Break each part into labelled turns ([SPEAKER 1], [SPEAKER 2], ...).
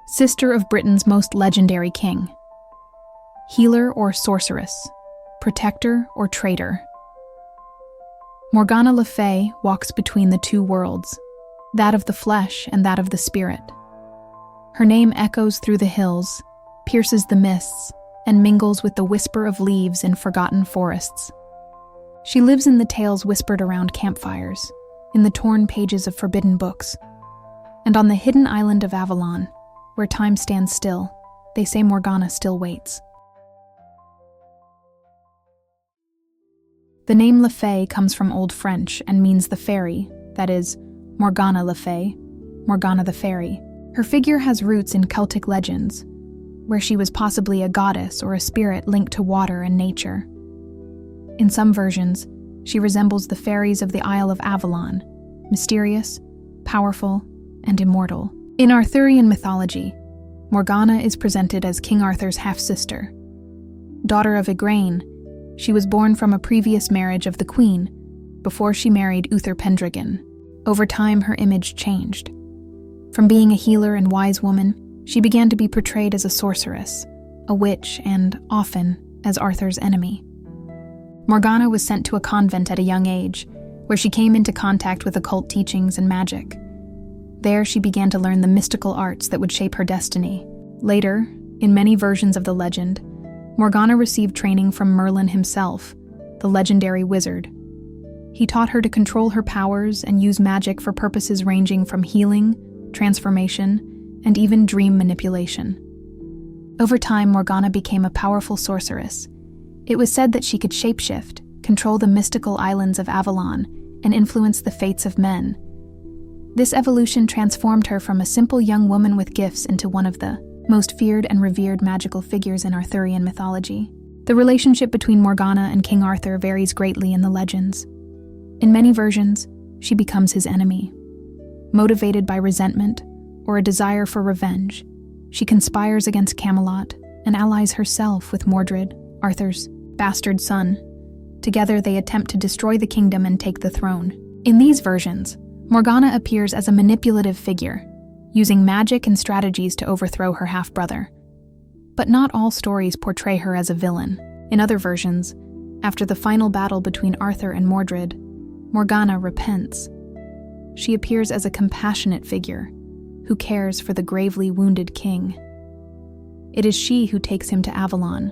[SPEAKER 1] sister of Britain's most legendary king. Healer or sorceress, protector or traitor. Morgana Le Fay walks between the two worlds, that of the flesh and that of the spirit. Her name echoes through the hills, pierces the mists, and mingles with the whisper of leaves in forgotten forests. She lives in the tales whispered around campfires, in the torn pages of forbidden books, and on the hidden island of Avalon, where time stands still, they say Morgana still waits. The name Le Fay comes from Old French and means the fairy, that is, Morgana Le Fay, Morgana the fairy. Her figure has roots in Celtic legends, where she was possibly a goddess or a spirit linked to water and nature. In some versions, she resembles the fairies of the Isle of Avalon, mysterious, powerful, and immortal. In Arthurian mythology, Morgana is presented as King Arthur's half-sister. Daughter of Igraine, she was born from a previous marriage of the queen, before she married Uther Pendragon. Over time, her image changed. From being a healer and wise woman, she began to be portrayed as a sorceress, a witch, and, often, as Arthur's enemy. Morgana was sent to a convent at a young age, where she came into contact with occult teachings and magic. There, she began to learn the mystical arts that would shape her destiny. Later, in many versions of the legend, Morgana received training from Merlin himself, the legendary wizard. He taught her to control her powers and use magic for purposes ranging from healing, transformation, and even dream manipulation. Over time, Morgana became a powerful sorceress. It was said that she could shapeshift, control the mystical islands of Avalon, and influence the fates of men. This evolution transformed her from a simple young woman with gifts into one of the most feared and revered magical figures in Arthurian mythology. The relationship between Morgana and King Arthur varies greatly in the legends. In many versions, she becomes his enemy. Motivated by resentment or a desire for revenge, she conspires against Camelot and allies herself with Mordred, Arthur's bastard son. Together, they attempt to destroy the kingdom and take the throne. In these versions, Morgana appears as a manipulative figure, using magic and strategies to overthrow her half-brother. But not all stories portray her as a villain. In other versions, after the final battle between Arthur and Mordred, Morgana repents. She appears as a compassionate figure, who cares for the gravely wounded king. It is she who takes him to Avalon,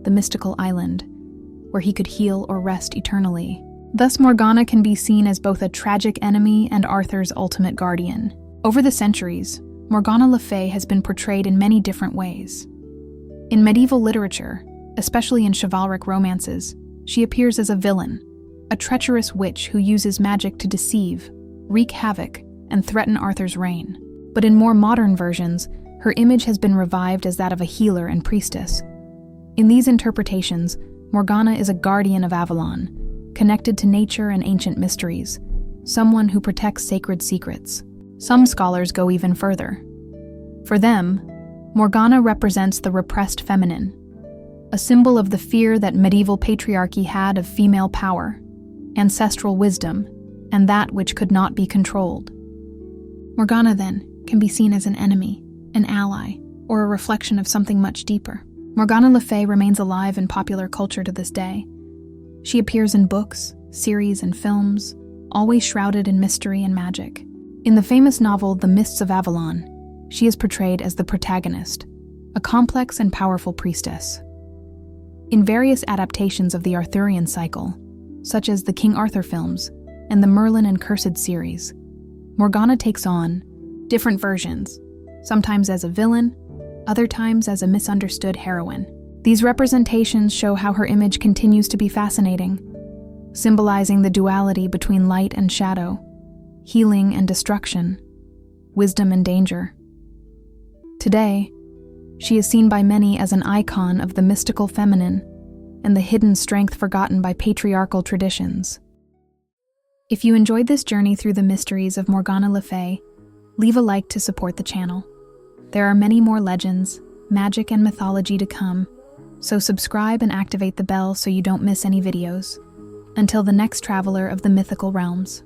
[SPEAKER 1] the mystical island, where he could heal or rest eternally. Thus, Morgana can be seen as both a tragic enemy and Arthur's ultimate guardian. Over the centuries, Morgana Le Fay has been portrayed in many different ways. In medieval literature, especially in chivalric romances, she appears as a villain, a treacherous witch who uses magic to deceive, wreak havoc, and threaten Arthur's reign. But in more modern versions, her image has been revived as that of a healer and priestess. In these interpretations, Morgana is a guardian of Avalon, connected to nature and ancient mysteries, someone who protects sacred secrets. Some scholars go even further. For them, Morgana represents the repressed feminine, a symbol of the fear that medieval patriarchy had of female power, ancestral wisdom, and that which could not be controlled. Morgana, then, can be seen as an enemy, an ally, or a reflection of something much deeper. Morgana Le Fay remains alive in popular culture to this day. She appears in books, series, and films, always shrouded in mystery and magic. In the famous novel The Mists of Avalon, she is portrayed as the protagonist, a complex and powerful priestess. In various adaptations of the Arthurian cycle, such as the King Arthur films and the Merlin and Cursed series, Morgana takes on different versions, sometimes as a villain, other times as a misunderstood heroine. These representations show how her image continues to be fascinating, symbolizing the duality between light and shadow, healing and destruction, wisdom and danger. Today, she is seen by many as an icon of the mystical feminine and the hidden strength forgotten by patriarchal traditions. If you enjoyed this journey through the mysteries of Morgana Le Fay, leave a like to support the channel. There are many more legends, magic, and mythology to come, so subscribe and activate the bell so you don't miss any videos. Until the next traveler of the mythical realms.